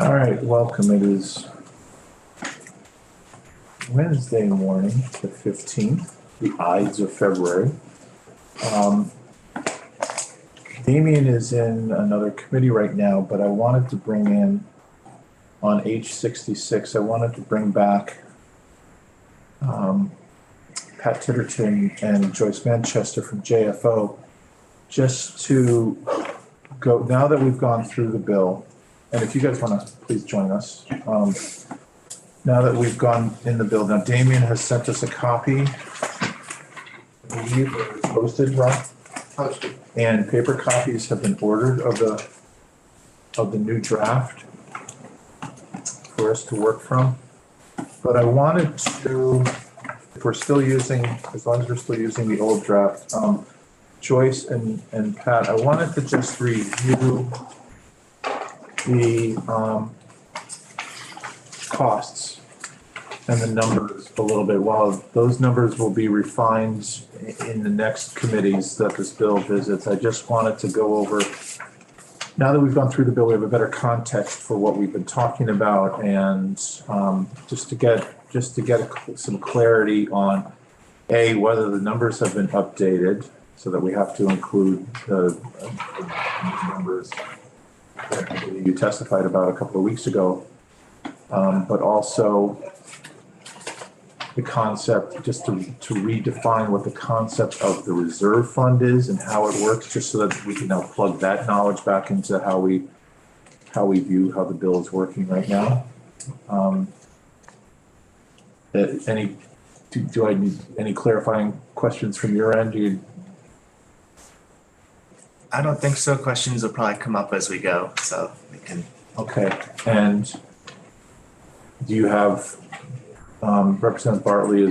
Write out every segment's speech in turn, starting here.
All right, welcome. It is Wednesday morning, the 15th, the Ides of February. Damien is in another committee right now, but I wanted to bring in on H66, I wanted to bring back Pat Titterton and Joyce Manchester from JFO just to go, now that we've gone through the bill, and if you guys want to please join us. Now that we've gone in the bill, now Damien has sent us a copy. I believe it was posted, Rob? Posted. And paper copies have been ordered of the new draft for us to work from. But I wanted to, if we're still using, as long as we're still using the old draft, Joyce and Pat, I wanted to just review the costs and the numbers a little bit. While those numbers will be refined in the next committees that this bill visits, I just wanted to go over, now that we've gone through the bill, we have a better context for what we've been talking about, and just to get some clarity on whether the numbers have been updated so that we have to include the numbers that you testified about a couple of weeks ago, but also the concept, just to redefine what the concept of the reserve fund is and how it works, just so that we can now plug that knowledge back into how we view how the bill is working right now. Do I need any clarifying questions from your end? I don't think so. Questions will probably come up as we go, so we can. Okay, and do you have Representative Bartley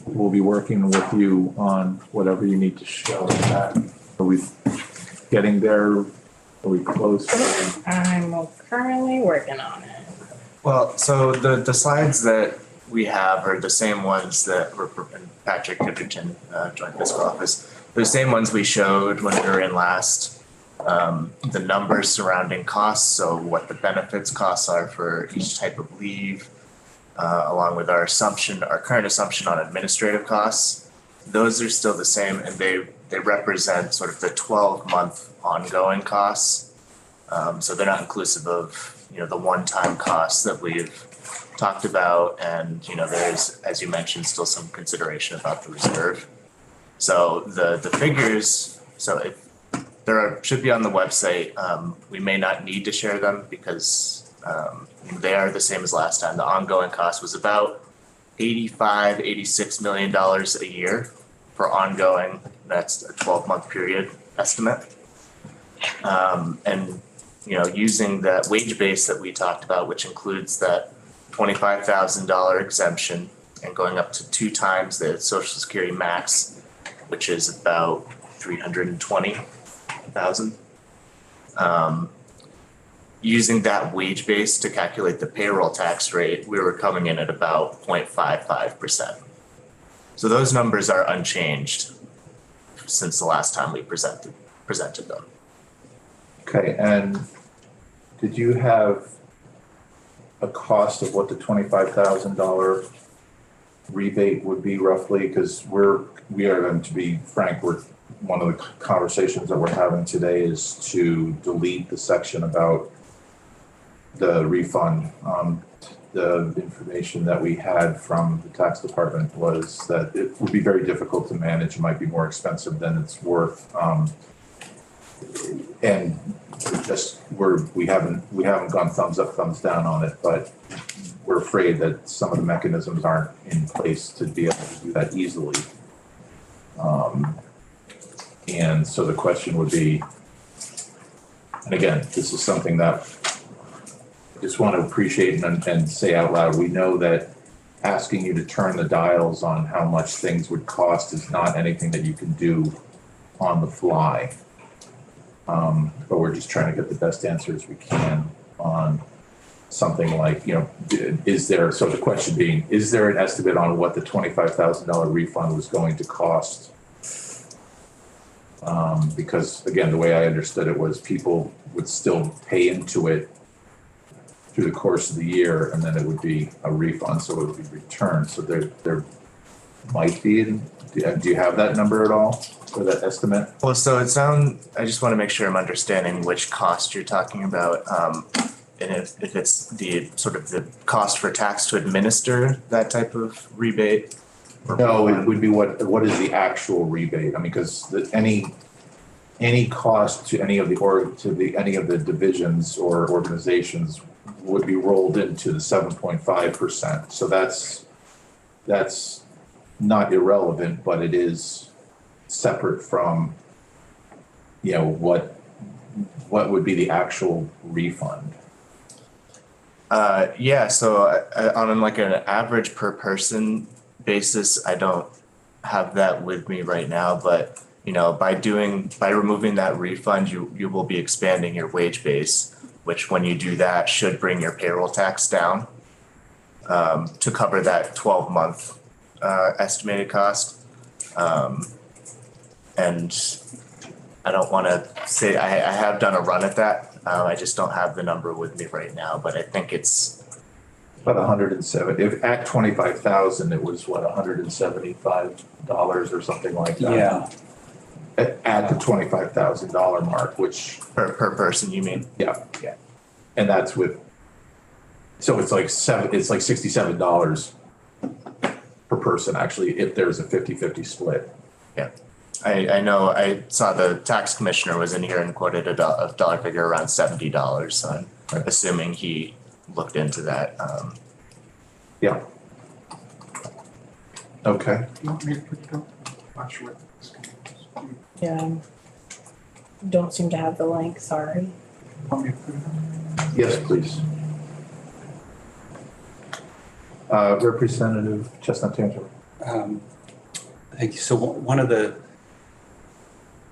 will be working with you on whatever you need to show that. Are we getting there? Are we close? I'm currently working on it. Well, so the slides that we have are the same ones that were Patrick Titterton, Joint Fiscal Office. The same ones we showed when we were in last. The numbers surrounding costs, so what the benefits costs are for each type of leave, along with our current assumption on administrative costs. Those are still the same, and they represent sort of the 12-month ongoing costs. So they're not inclusive of the one-time costs that we've talked about, and there's, as you mentioned, still some consideration about the reserve. So the figures, so should be on the website. We may not need to share them because they are the same as last time. The ongoing cost was about $86 million a year for ongoing. That's a 12-month period estimate. And using that wage base that we talked about, which includes that $25,000 exemption and going up to 2 times the Social Security max, which is about $320,000. Using that wage base to calculate the payroll tax rate, we were coming in at about 0.55%. So those numbers are unchanged since the last time we presented them. Okay, and did you have a cost of what the $25,000 rebate would be roughly? Because we are going to be frank, one of the conversations that we're having today is to delete the section about the refund. The information that we had from the tax department was that it would be very difficult to manage. It might be more expensive than it's worth. And we haven't gone thumbs up, thumbs down on it, but we're afraid that some of the mechanisms aren't in place to be able to do that easily. And so the question would be, and again, this is something that I just want to appreciate and say out loud. We know that asking you to turn the dials on how much things would cost is not anything that you can do on the fly. But we're just trying to get the best answers we can on something like, so the question being, is there an estimate on what the $25,000 refund was going to cost Because again, the way I understood it was people would still pay into it through the course of the year, and then it would be a refund, so it would be returned. So there might be, do you have that number at all, or that estimate? Well, so I just want to make sure I'm understanding which cost you're talking about. And if it's the sort of the cost for tax to administer that type of rebate? or No, it refund? would be what is the actual rebate? I mean, because any cost to any of the divisions or organizations would be rolled into the 7.5%. So that's not irrelevant, but it is separate from, what would be the actual refund. Yeah, so on like an average per person basis, I don't have that with me right now, but by removing that refund, you will be expanding your wage base, which when you do that should bring your payroll tax down to cover that 12-month estimated cost. And I don't want to say I have done a run at that. I just don't have the number with me right now, but I think it's About 107, if at 25,000, it was what, $175 or something like that? Yeah, At the $25,000 mark, which, per person, you mean? yeah. And that's so it's like $67 per person, actually, if there's a 50-50 split. I know I saw the tax commissioner was in here and quoted a dollar figure around $70, so I'm Right. assuming he looked into that. Yeah. Okay. You want me to put it up? Not sure. Yeah. Don't seem to have the link, sorry. Want me to put it up? Yes, please. Representative Chestnut Tantra. thank you. So one of the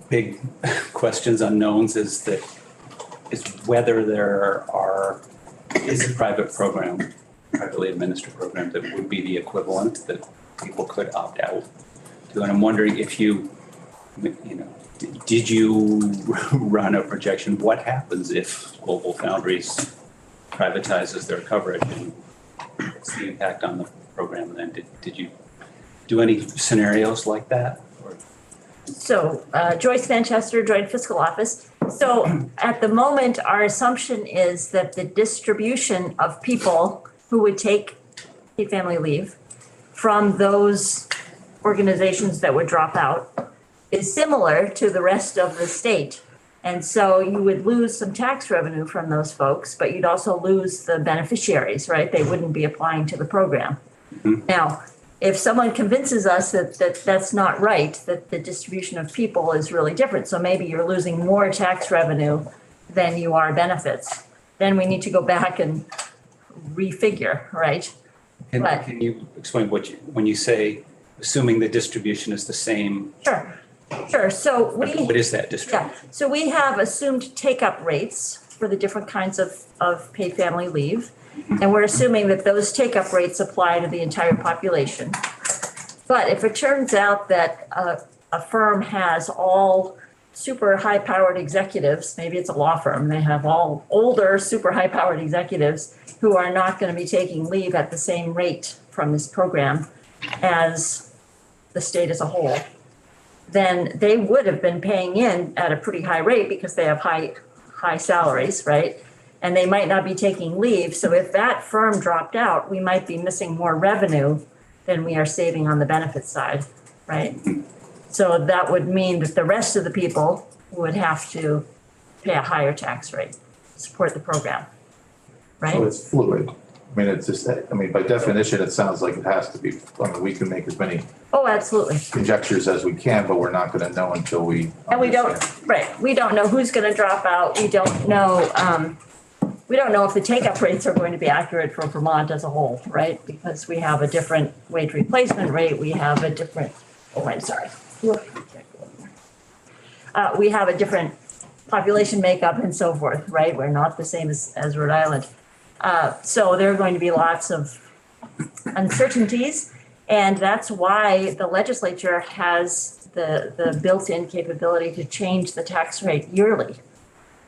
big questions unknowns is whether is a private program, privately administered program that would be the equivalent that people could opt out to. And I'm wondering if did you run a projection? What happens if Global Foundries privatizes their coverage, and what's the impact on the program then? Did you do any scenarios like that? So Joyce Manchester, Joint Fiscal Office. So at the moment, our assumption is that the distribution of people who would take paid family leave from those organizations that would drop out is similar to the rest of the state. And so you would lose some tax revenue from those folks, but you'd also lose the beneficiaries, right? They wouldn't be applying to the program. Mhm. Now, if someone convinces us that that's not right, that the distribution of people is really different, so maybe you're losing more tax revenue than you are benefits, then we need to go back and refigure, right? But- Can you explain when you say, assuming the distribution is the same, Sure. So what is that distribution? Yeah, so we have assumed take-up rates for the different kinds of paid family leave. And we're assuming that those take-up rates apply to the entire population. But if it turns out that a firm has all super high-powered executives, maybe it's a law firm, they have all older, super high-powered executives who are not going to be taking leave at the same rate from this program as the state as a whole, then they would have been paying in at a pretty high rate because they have high salaries, right? And they might not be taking leave. So if that firm dropped out, we might be missing more revenue than we are saving on the benefit side, right? So that would mean that the rest of the people would have to pay a higher tax rate to support the program, So right? it's fluid. I mean, it's just, by definition, it sounds like it has to be, we can make as many Oh, absolutely. conjectures as we can, but we're not gonna know until we. And we don't, understand. right, we don't know who's gonna drop out. We don't know if the take-up rates are going to be accurate for Vermont as a whole, right? Because we have a different wage replacement rate, we have a different, I'm sorry. We have a different population makeup and so forth, right? We're not the same as Rhode Island. So there are going to be lots of uncertainties. And that's why the legislature has the built-in capability to change the tax rate yearly,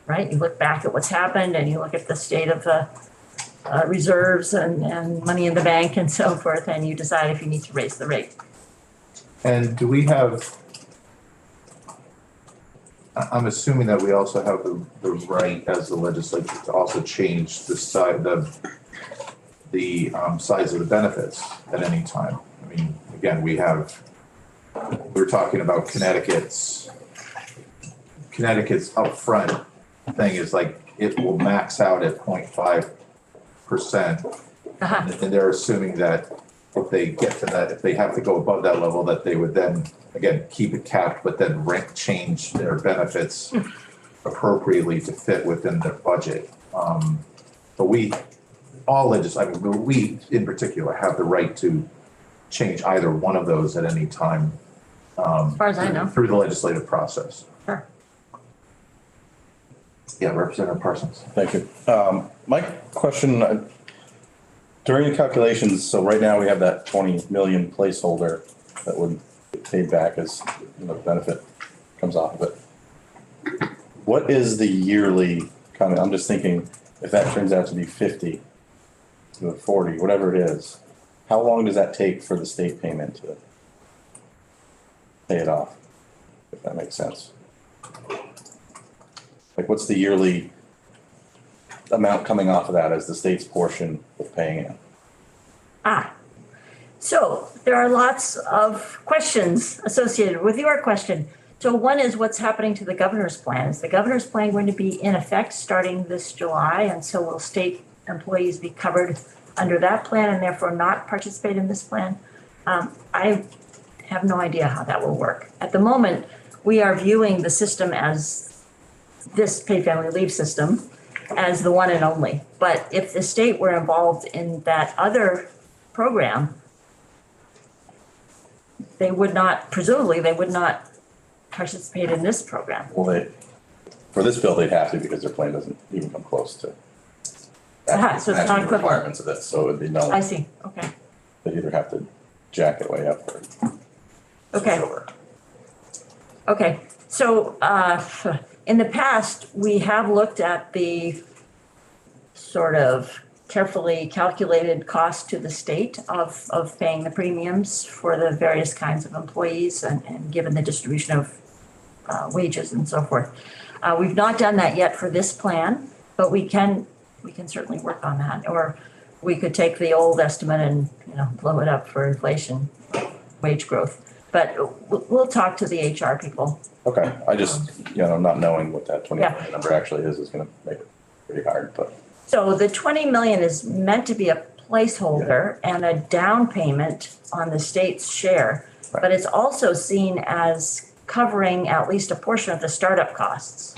right? You look back at what's happened and you look at the state of the reserves and money in the bank and so forth, and you decide if you need to raise the rate. And do we have, I'm assuming that we also have the right as the legislature to also change the size of the benefits at any time. I mean, again, we were talking about Connecticut's upfront thing is like, it will max out at 0.5%. Uh-huh. And they're assuming that if they get to that, if they have to go above that level, that they would then, again, keep it capped, but then change their benefits appropriately to fit within their budget. But we in particular have the right to change either one of those at any time. As far as I know. Through the legislative process. Sure. Yeah, Representative Parsons. Thank you. My question, during the calculations, so right now we have that 20 million placeholder that would get paid back as, the benefit comes off of it. What is the yearly kind of, I'm just thinking, if that turns out to be 50, 40, whatever it is, how long does that take for the state payment to pay it off? If that makes sense. Like, what's the yearly amount coming off of that as the state's portion of paying it? So there are lots of questions associated with your question. So one is what's happening to the governor's plan? Is the governor's plan going to be in effect starting this July? And so will state employees be covered under that plan and therefore not participate in this plan? I have no idea how that will work. At the moment, we are viewing the system as this paid family leave system as the one and only. But if the state were involved in that other program, presumably they would not participate in this program. Well, for this bill, they'd have to because their plan doesn't even come close to So it's not matching the equivalent. requirements of this, so it'd be no, I see, okay, they'd either have to jack it way up or. okay. lower. Okay, so in the past, we have looked at the sort of carefully calculated cost to the state of paying the premiums for the various kinds of employees and given the distribution of wages and so forth. We've not done that yet for this plan, but we can certainly work on that. Or we could take the old estimate and, blow it up for inflation, wage growth. But we'll talk to the HR people. Okay, I just, not knowing what that 20 Yeah. million number actually is gonna make it pretty hard, but. So the 20 million is meant to be a placeholder and a down payment on the state's share. Right. But it's also seen as covering at least a portion of the startup costs.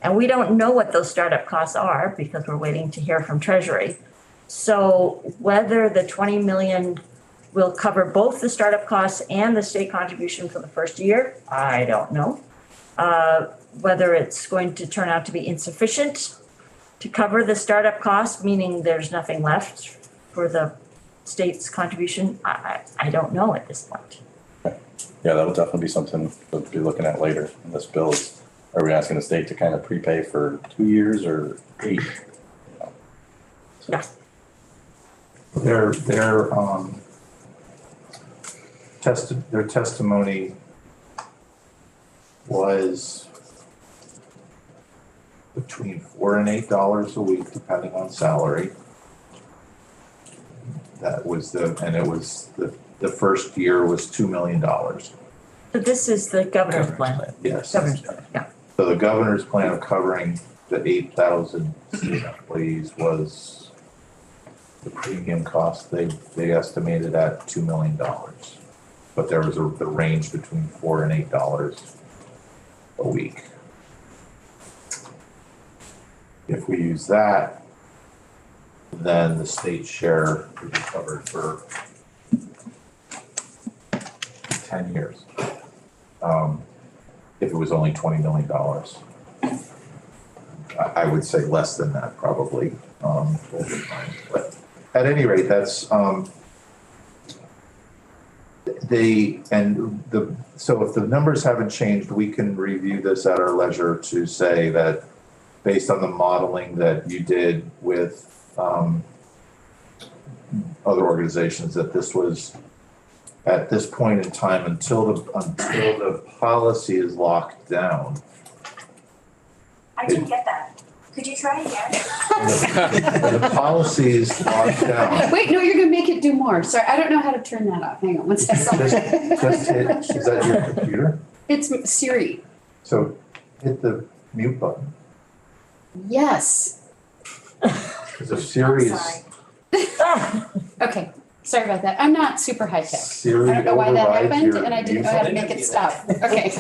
And we don't know what those startup costs are because we're waiting to hear from Treasury. So whether the 20 million will cover both the startup costs and the state contribution for the first year, I don't know. Whether it's going to turn out to be insufficient to cover the startup costs, meaning there's nothing left for the state's contribution, I don't know at this point. Yeah, that'll definitely be something we'll be looking at later in this bill. Are we asking the state to kind of prepay for 2 years or 8? Yeah. Their testimony was between $4 and $8 a week, depending on salary. That was the first year was $2 million. So this is the governor's plan. Yes. Governor's plan, yeah. So the governor's plan of covering the 8,000 state employees was the premium cost, they estimated at $2 million. But there was the range between $4 and $8 a week. If we use that, then the state share would be covered for 10 years. If it was only $20 million. I would say less than that probably, over time. But at any rate, so if the numbers haven't changed, we can review this at our leisure to say that based on the modeling that you did with other organizations, that this was at this point in time until the policy is locked down. I didn't get that. Could you try again? The policy is locked down. Wait, no, you're gonna make it do more. Sorry, I don't know how to turn that off. Hang on one second. Just hit, is that your computer? It's Siri. So hit the mute button. Yes. Because if Siri is, Sorry. Okay, sorry about that. I'm not super high tech. Siri I don't know why that overrides happened your and I didn't mute know how to button. make it stop. Okay.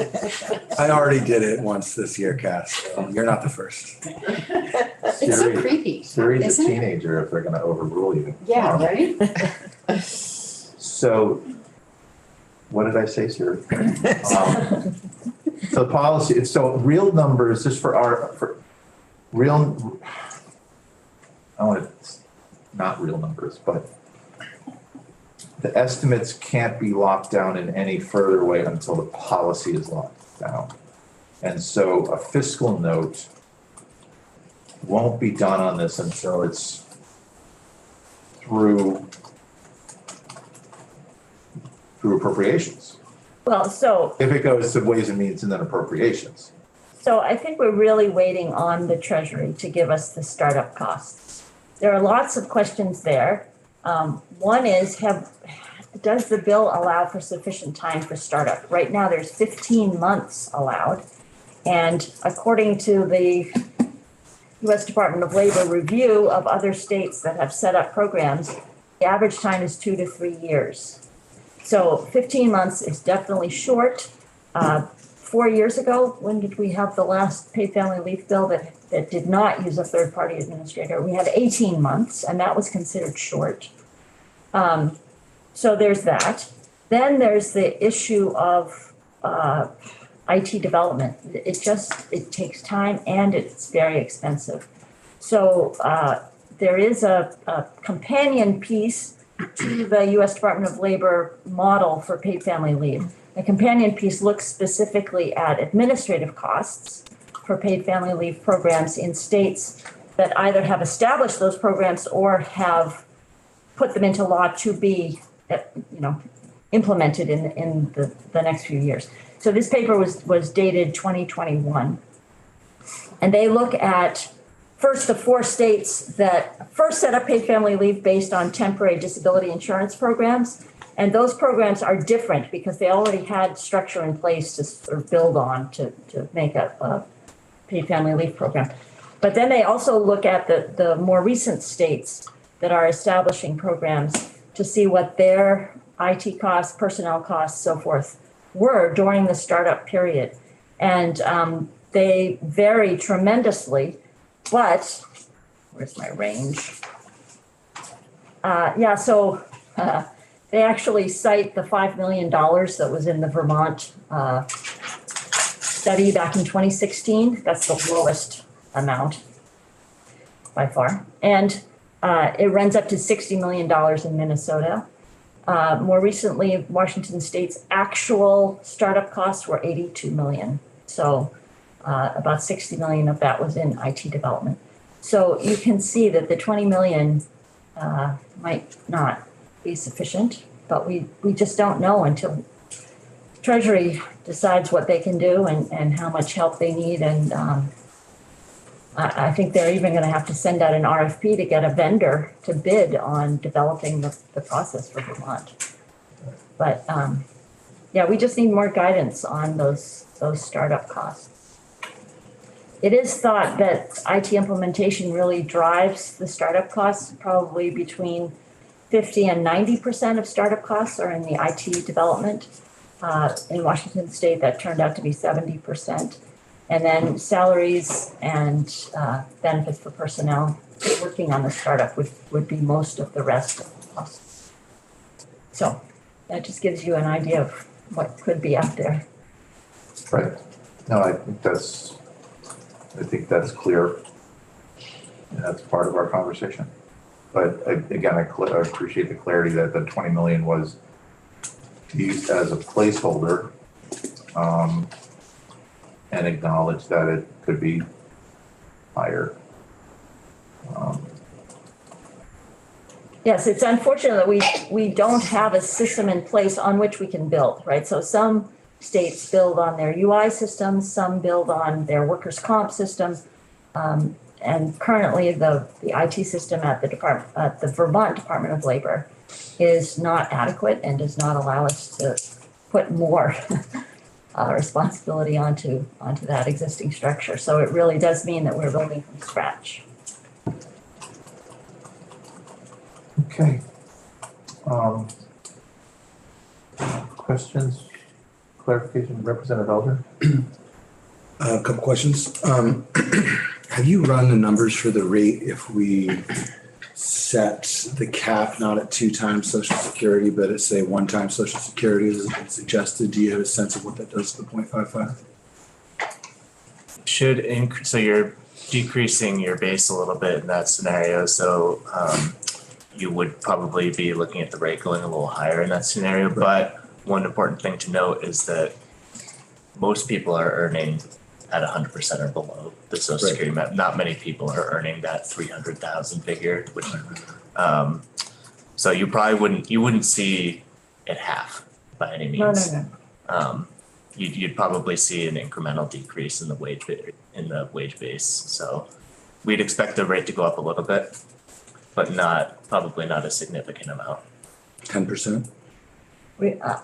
I already did it once this year, Cass, so you're not the first. It's so Siri- creepy. Siri's a Isn't it? teenager if they're gonna overrule you. Yeah, right? So, what did I say, Siri? So policy, so real numbers, just for real, I want to, not real numbers, but the estimates can't be locked down in any further way until the policy is locked down. And so a fiscal note won't be done on this until it's through appropriations. Well, so If it goes to Ways and Means and then appropriations. So I think we're really waiting on the Treasury to give us the startup costs. There are lots of questions there. One is, does the bill allow for sufficient time for startup? Right now, there's 15 months allowed. And according to the US Department of Labor review of other states that have set up programs, the average time is 2 to 3 years. So 15 months is definitely short. 4 years ago, when did we have the last paid family leave bill that did not use a third-party administrator? We had 18 months, and that was considered short. So there's that. Then there's the issue of IT development. It takes time and it's very expensive. So there is a companion piece to the US Department of Labor model for paid family leave. The companion piece looks specifically at administrative costs for paid family leave programs in states that either have established those programs or have put them into law to be, implemented in the next few years. So this paper was dated 2021. And they look at first the 4 states that first set up paid family leave based on temporary disability insurance programs. And those programs are different because they already had structure in place to sort of build on to make a paid family leave program. But then they also look at the more recent states that are establishing programs to see what their IT costs, personnel costs, so forth were during the startup period. And they vary tremendously, but where's my range? They actually cite the $5 million that was in the Vermont study back in 2016. That's the lowest amount by far. And it runs up to $60 million in Minnesota. More recently, Washington State's actual startup costs were $82 million. So about 60 million of that was in IT development. So you can see that the 20 million might not be sufficient, but we just don't know until Treasury decides what they can do and how much help they need. And I think they're even going to have to send out an RFP to get a vendor to bid on developing the process for Vermont. But we just need more guidance on those startup costs. It is thought that IT implementation really drives the startup costs. Probably between 50 and 90% of startup costs are in the IT development. In Washington State, that turned out to be 70%. And then salaries and benefits for personnel working on the startup would be most of the rest of the costs. So that just gives you an idea of what could be out there. Right. No, I think that's clear. And that's part of our conversation. But again, I appreciate the clarity that the 20 million was used as a placeholder, and acknowledge that it could be higher. Yes, it's unfortunate that we don't have a system in place on which we can build, right? So some states build on their UI systems, some build on their workers' comp system. And currently the IT system at the Vermont Department of Labor is not adequate and does not allow us to put more responsibility onto that existing structure. So it really does mean that we're building from scratch. Okay. Questions, clarification, Representative Elder? A couple questions. Have you run the numbers for the rate if we set the cap not at 2 times Social Security, but at say 1 time Social Security as suggested? Do you have a sense of what that does to the 0.55? Should increase, so you're decreasing your base a little bit in that scenario, so you would probably be looking at the rate going a little higher in that scenario. But one important thing to note is that most people are earning at 100% or below the Social Security amount. Not many people are earning that 300,000 figure, which so you wouldn't see it half by any means. No. You'd probably see an incremental decrease in the wage base. So we'd expect the rate to go up a little bit, but probably not a significant amount. 10%?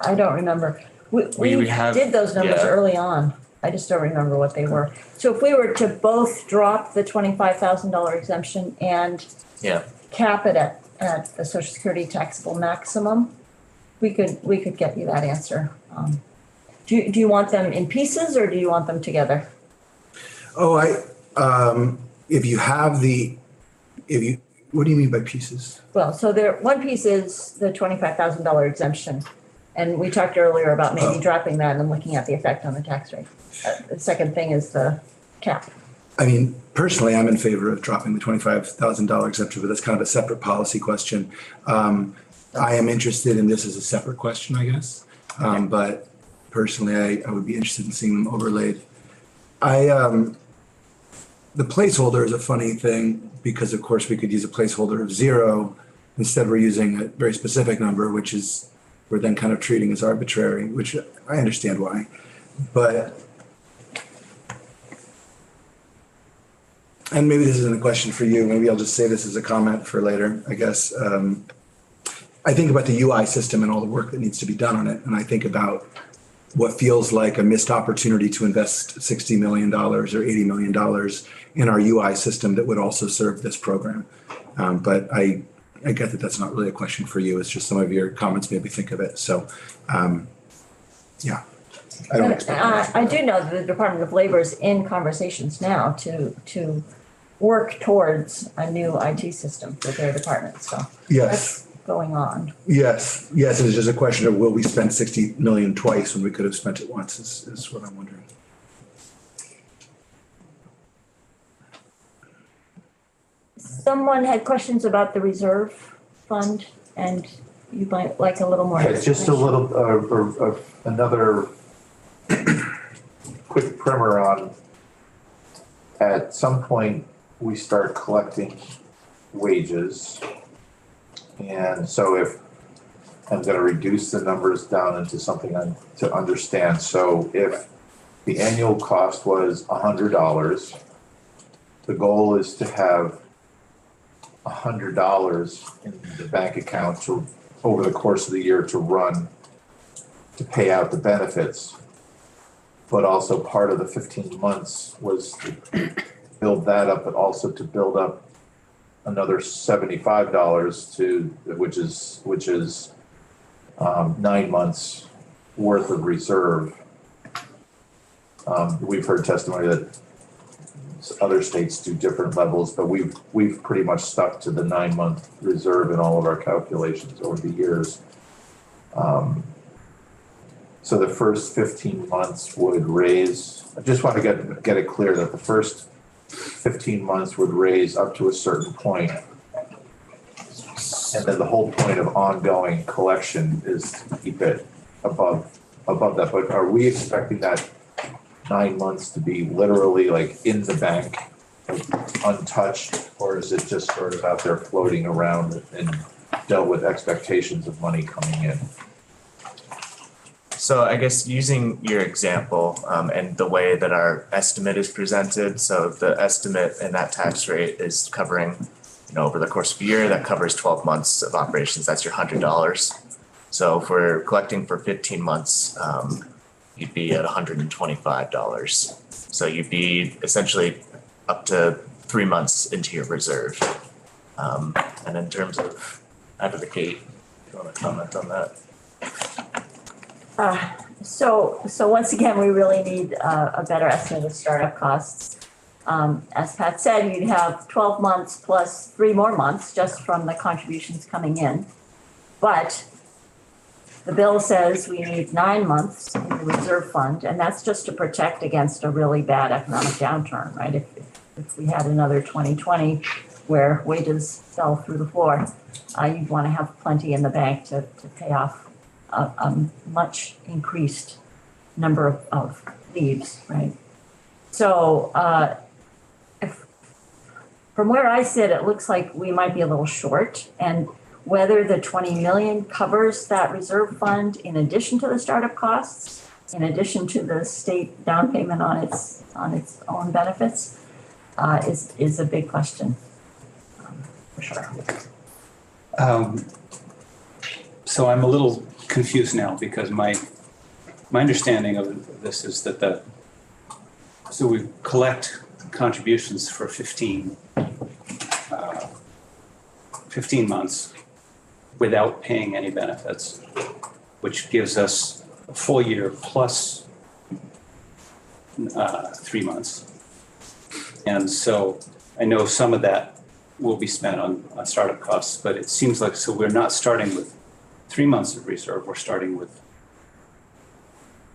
I don't remember. We did those numbers early on. I just don't remember what they were. So if we were to both drop the $25,000 exemption and cap it at the Social Security taxable maximum, we could get you that answer. Do you want them in pieces or do you want them together? Oh, if you have what do you mean by pieces? Well, so one piece is the $25,000 exemption. And we talked earlier about maybe dropping that and looking at the effect on the tax rate. The second thing is the cap. I mean, personally, I'm in favor of dropping the $25,000 exemption, but that's kind of a separate policy question. I am interested in this as a separate question, I guess. But personally, I would be interested in seeing them overlaid. The placeholder is a funny thing because, of course, we could use a placeholder of 0. Instead, we're using a very specific number, which is we're then kind of treating as arbitrary, which I understand why. But, and maybe this isn't a question for you, maybe I'll just say this as a comment for later, I guess. I think about the UI system and all the work that needs to be done on it. And I think about what feels like a missed opportunity to invest $60 million or $80 million in our UI system that would also serve this program. But I get that that's not really a question for you. It's just some of your comments made me think of it. So, yeah. I don't expect I do know that the Department of Labor is in conversations now to work towards a new IT system for their department. So yes, that's going on. Yes. It's just a question of will we spend 60 million twice when we could have spent it once is what I'm wondering. Someone had questions about the reserve fund, and you might like a little more. Yeah, just a little, another quick primer on, at some point, we start collecting wages. And so if, I'm gonna reduce the numbers down into something to understand. So if the annual cost was $100, the goal is to have $100 in the bank account over the course of the year to pay out the benefits. But also part of the 15 months was to build that up, but also to build up another $75 which is 9 months worth of reserve. We've heard testimony that other states do different levels, but we've pretty much stuck to the 9-month reserve in all of our calculations over the years. So the first 15 months would raise, I just want to get it clear that the first 15 months would raise up to a certain point. And then the whole point of ongoing collection is to keep it above that, but are we expecting that 9 months to be literally like in the bank, untouched, or is it just sort of out there floating around and dealt with expectations of money coming in? So I guess using your example, and the way that our estimate is presented, so the estimate in that tax rate is covering, over the course of a year, that covers 12 months of operations, that's your $100. So if we're collecting for 15 months, you'd be at $125. So you'd be essentially up to 3 months into your reserve. And in terms of out of the gate, if you want to comment on that. So once again, we really need a better estimate of startup costs. As Pat said, you'd have 12 months plus 3 more months just from the contributions coming in. But the bill says we need 9 months in the reserve fund, and that's just to protect against a really bad economic downturn, right? If we had another 2020 where wages fell through the floor, you'd want to have plenty in the bank to pay off a much increased number of leaves, right? So from where I sit, it looks like we might be a little short, and whether the 20 million covers that reserve fund in addition to the startup costs, in addition to the state down payment on its own benefits, is a big question, for sure. So I'm a little confused now because my understanding of this is that so we collect contributions for 15 months without paying any benefits, which gives us a full year plus 3 months. And so I know some of that will be spent on startup costs, but it seems like, so we're not starting with 3 months of reserve, we're starting with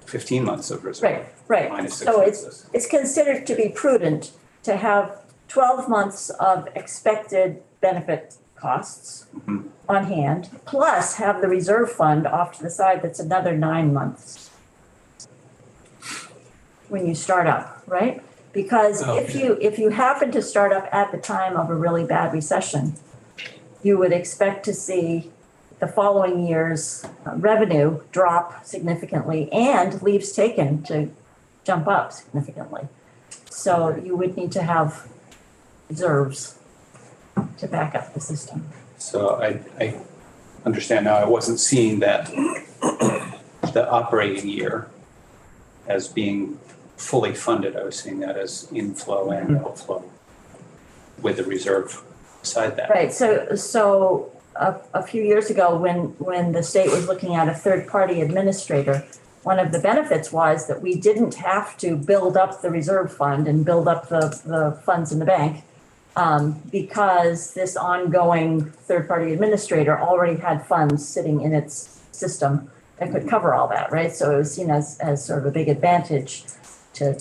15 months of reserve. Right. Minus 6 So months. it's considered to be prudent to have 12 months of expected benefit costs on hand, plus have the reserve fund off to the side, that's another 9 months when you start up, right? Because if you happen to start up at the time of a really bad recession, you would expect to see the following year's revenue drop significantly and leaves taken to jump up significantly. So you would need to have reserves to back up the system. So I understand now. I wasn't seeing that the operating year as being fully funded. I was seeing that as inflow and outflow with the reserve beside that. Right. So a few years ago, when the state was looking at a third-party administrator, one of the benefits was that we didn't have to build up the reserve fund and build up the funds in the bank, because this ongoing third-party administrator already had funds sitting in its system that could cover all that, right? So it was seen as sort of a big advantage to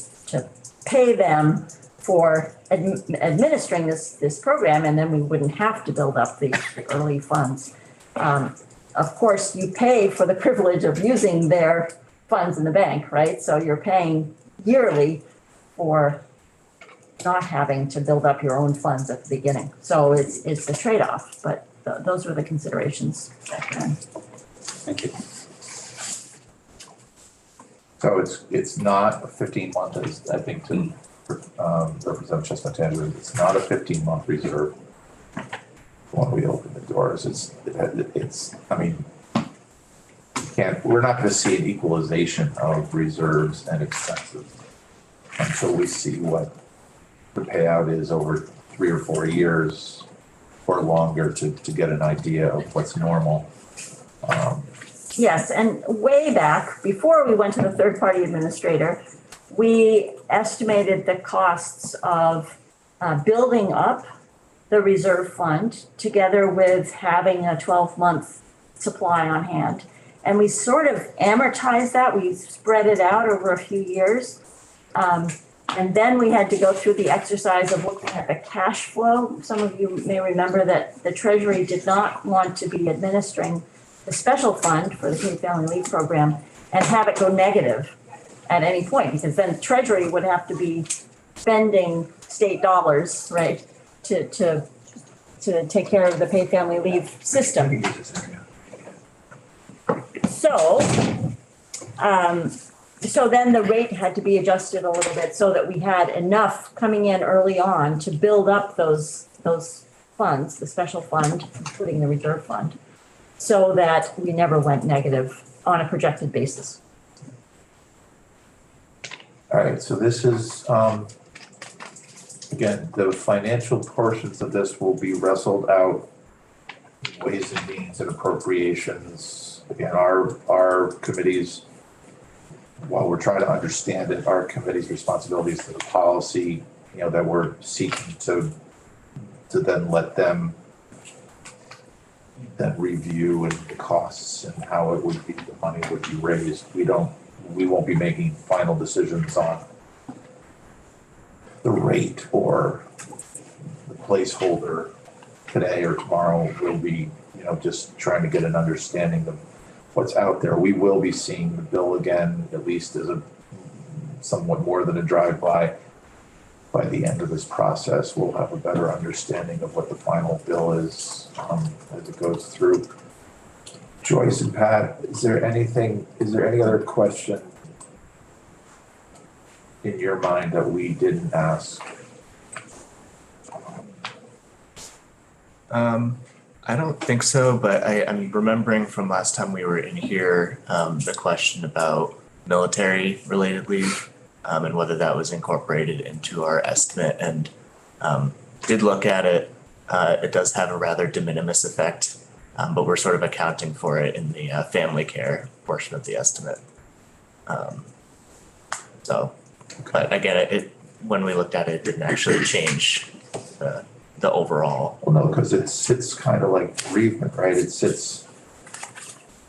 pay them for administering this program, and then we wouldn't have to build up the early funds. Of course, you pay for the privilege of using their funds in the bank, right? So you're paying yearly for not having to build up your own funds at the beginning. So it's a trade-off, but those were the considerations back then. Thank you. So it's not a 15-month, as I think to Representative Chestnut, it's not a 15-month reserve when we open the doors. It's I mean, we're not going to see an equalization of reserves and expenses until we see what the payout is over 3 or 4 years or longer to get an idea of what's normal. Yes, and way back, before we went to the third-party administrator, we estimated the costs of building up the reserve fund together with having a 12-month supply on hand. And we sort of amortized that. We spread it out over a few years. And then we had to go through the exercise of looking at the cash flow. Some of you may remember that the Treasury did not want to be administering the special fund for the paid family leave program and have it go negative at any point, because then Treasury would have to be spending state dollars, right, to take care of the paid family leave system. So, so then the rate had to be adjusted a little bit so that we had enough coming in early on to build up those funds, the special fund, including the reserve fund, so that we never went negative on a projected basis. All right, so this is, again, the financial portions of this will be wrestled out, ways and means and appropriations. Again, our committees, while we're trying to understand it, our committee's responsibilities to the policy, you know, that we're seeking to then let them then review and the costs and how it would be, the money would be raised. We won't be making final decisions on the rate or the placeholder today or tomorrow. We'll be, you know, just trying to get an understanding of what's out there. We will be seeing the bill again, at least as a somewhat more than a drive-by. By the end of this process, we'll have a better understanding of what the final bill is as it goes through. Joyce and Pat, is there any other question in your mind that we didn't ask? I don't think so, but I'm remembering from last time we were in here, the question about military related leave, and whether that was incorporated into our estimate, and did look at it. It does have a rather de minimis effect, but we're sort of accounting for it in the family care portion of the estimate. But again, when we looked at it, it didn't actually change the overall. Well, no, because it sits kind of like bereavement, right? It sits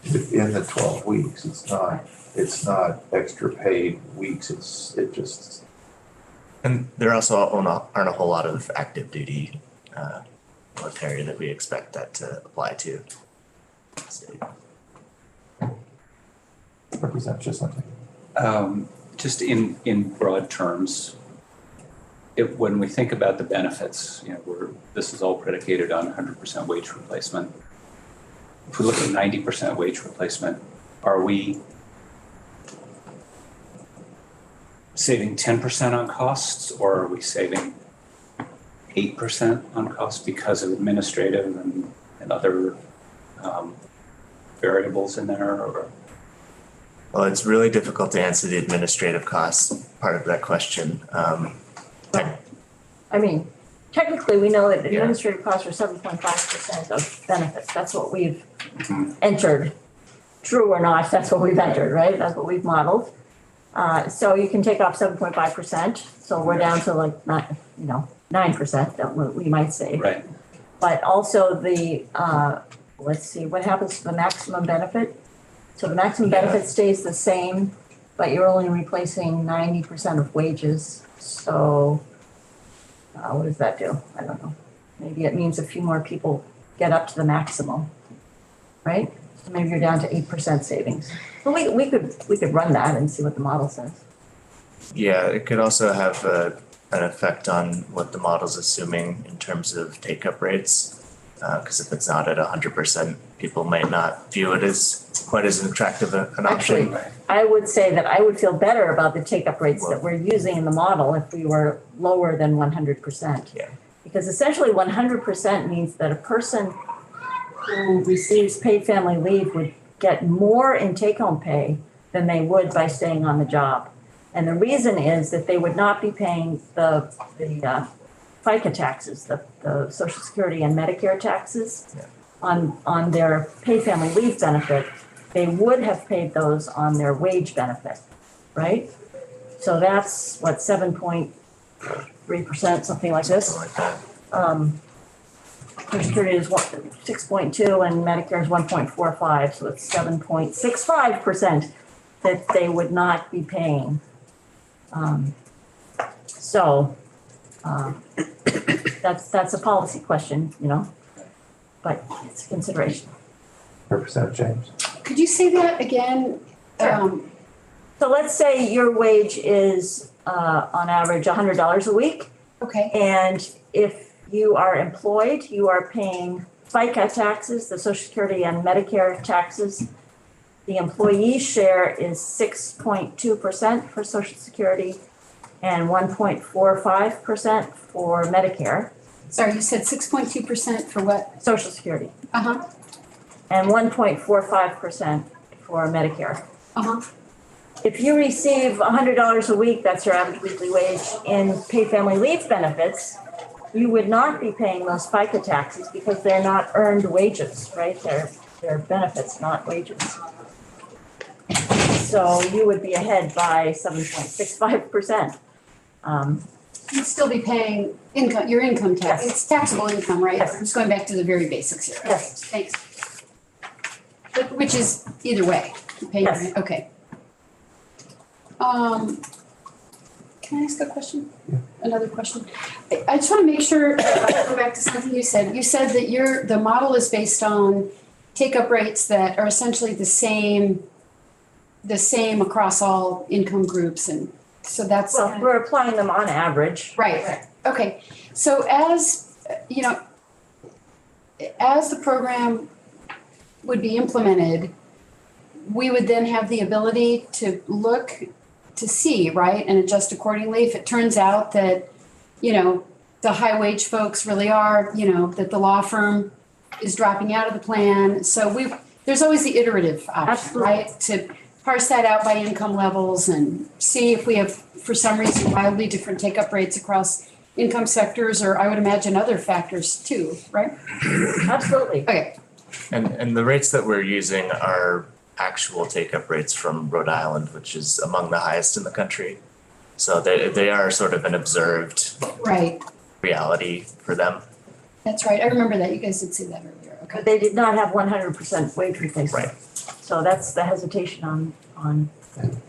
within the 12 weeks. It's not extra paid weeks. It just. And there also aren't a whole lot of active duty military that we expect that to apply to. Represent just something. Just in broad terms, when we think about the benefits, you know, this is all predicated on 100% wage replacement. If we look at 90% wage replacement, are we saving 10% on costs, or are we saving 8% on costs because of administrative and other variables in there? Or? Well, it's really difficult to answer the administrative costs part of that question. I mean, technically, we know that administrative costs are 7.5% of benefits. That's what we've entered. True or not, that's what we've entered, right? That's what we've modeled. So you can take off 7.5%. So we're down to like 9%, we might say. Right. But also let's see, what happens to the maximum benefit? So the maximum benefit stays the same, but you're only replacing 90% of wages. So what does that do? I don't know. Maybe it means a few more people get up to the maximum, right? So maybe you're down to 8% savings. Well, we could run that and see what the model says. Yeah, it could also have an effect on what the model's assuming in terms of take-up rates. Because if it's not at 100%, people might not view it as quite as attractive an option. Actually, I would say that I would feel better about the take-up rates that we're using in the model if we were lower than 100%. Yeah. Because essentially 100% means that a person who receives paid family leave would get more in take-home pay than they would by staying on the job. And the reason is that they would not be paying the FICA taxes, the Social Security and Medicare taxes on their paid family leave benefit. They would have paid those on their wage benefit, right? So that's what, 7.3%, something like this. Something like that. Social Security is 6.2 and Medicare is 1.45, so it's 7.65% that they would not be paying. That's a policy question, but it's a consideration. Representative James? Could you say that again? Sure. So let's say your wage is on average $100 a week. Okay, And if you are employed, you are paying FICA taxes, the Social Security and Medicare taxes. The employee share is 6.2% for Social Security and 1.45% for Medicare, sorry, you said 6.2% for what? Social Security, Uh-huh, and 1.45% for Medicare. uh-huh. If you receive $100 a week, that's your average weekly wage in paid family leave benefits, you would not be paying those FICA taxes because they're not earned wages, right? They're benefits, not wages. So you would be ahead by 7.65%. You'd still be paying income, your income tax. Yes. It's taxable income, right? Yes. I'm just going back to the very basics here. Okay, Yes. thanks. But which is either way, you pay your, Yes. okay. Can I ask a question? Yeah. Another question? I just want to make sure, go back to something you said. You said that the model is based on take-up rates that are essentially the same across all income groups, and so that's. Well, we're applying them on average. Right, okay. So as, you know, as the program would be implemented, we would then have the ability to look to see, right, and adjust accordingly. If it turns out that, you know, the high wage folks really are, you know, that the law firm is dropping out of the plan. So there's always the iterative option, Absolutely. right? To parse that out by income levels and see if we have, for some reason, wildly different take-up rates across income sectors, or I would imagine other factors too, right? Absolutely. Okay, And the rates that we're using are actual take-up rates from Rhode Island, which is among the highest in the country. So they are sort of an observed right. reality for them. That's right. I remember that. You guys did say that earlier. Okay. But they did not have 100% wage replacement. Right. So that's the hesitation on,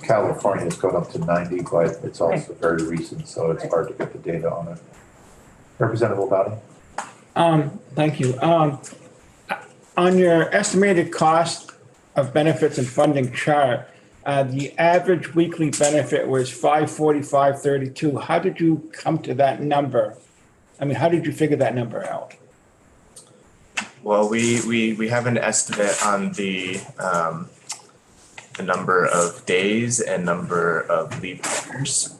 California's gone up to 90, but it's also very recent, so it's hard to get the data on it. Representative O'Donnell? Thank you. On your estimated cost of benefits and funding chart, the average weekly benefit was $545.32. How did you come to that number? I mean, how did you figure that number out? Well, we have an estimate on the number of days and number of leave years.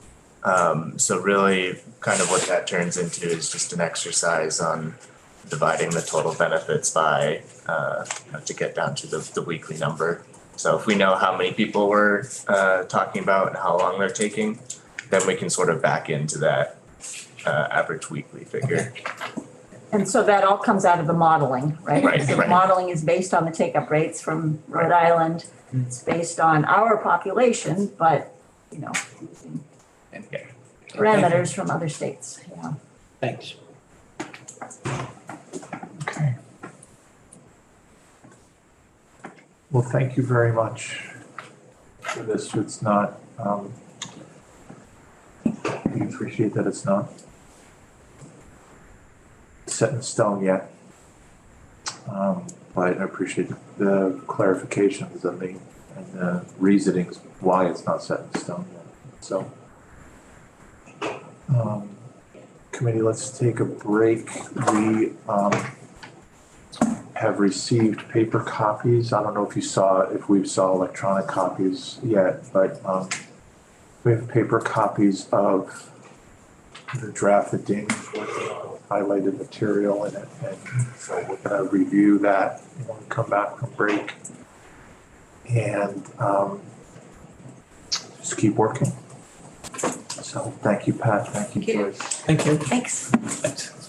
So really kind of what that turns into is just an exercise on dividing the total benefits by to get down to the weekly number. So if we know how many people we're talking about and how long they're taking, then we can sort of back into that average weekly figure. and so that all comes out of the modeling, right? Right, So the right. modeling is based on the take-up rates from Rhode Island. It's based on our population, but, you know, using And yeah. parameters from other states, yeah. Thanks. Okay. Well, thank you very much for this. It's not, we appreciate that it's not set in stone yet. But I appreciate the clarifications and the reasonings why it's not set in stone yet. So, committee, let's take a break. We have received paper copies. I don't know if we saw electronic copies yet, but we have paper copies of the draft that Danny highlighted material in it, and so we're gonna review that when we come back from break. And just keep working. So thank you, Pat, thank you, Joyce. Thank you. Thanks. Thanks.